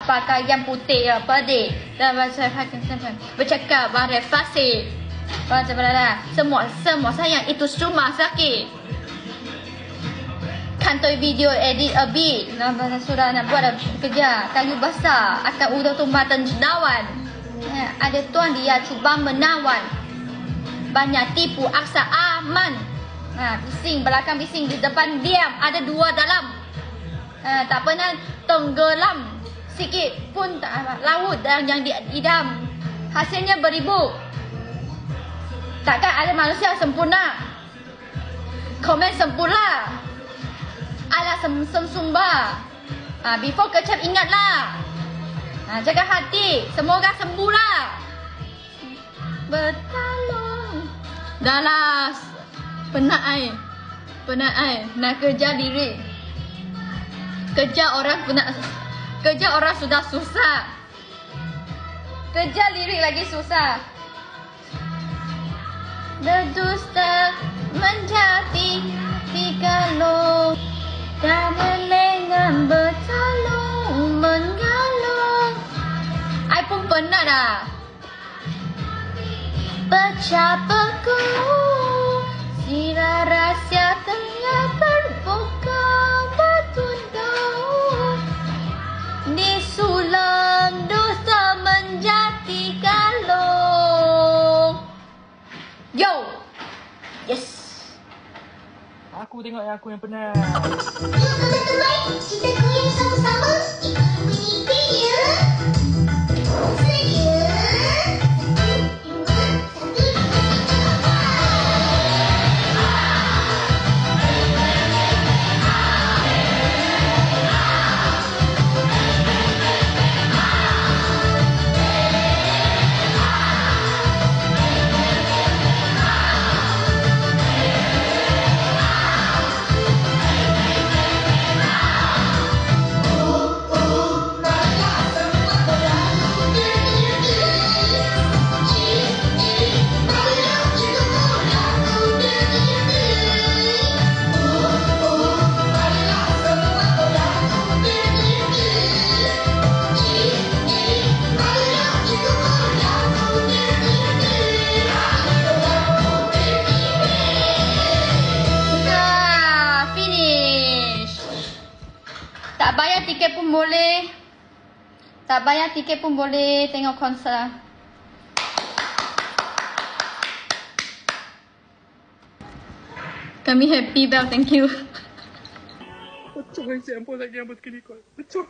pakaian putih apa dek. Dan bercakap barang fasih. Semua sayang itu cuma sakit. Kantoi video edit a bit. Sudah nak buat kerja. Kayu basah akan udah tumbatan jenawan. Ada tuan dia cuba menawan. Banyak tipu aksa aman. Bising belakang bising, di depan diam. Ada dua dalam. Tak pernah tenggelam. Sikit pun tak laut yang diidam. Hasilnya beribu. Takkan ada manusia sempurna. Komen sempurna. Ala sumba. Before kecap ingatlah. Jaga hati. Semoga sembuhlah. Bertolong. Dah lah. Penat ai. Nak kerja lirik. Kerja orang sudah susah. Kerja lirik lagi susah. Berdusta menjadi dikalau. Dan lengan bertalung menggalung. I pun penat dah. Pecah beku. Sirah rahsia tengah terbuka. Bertunda. Di sulam dosa menjadi kalung. Yo. Yes. Aku tengok yang aku yang penat. Yuk teman-teman, kita goyang sama-sama. Ikut bunyi beat ya. Sedia. 3, 2, Tak bayar tiket pun boleh tengok konser. Kami happy Bel, thank you. Pecah saya ampun lagi sekali kau. Pecah.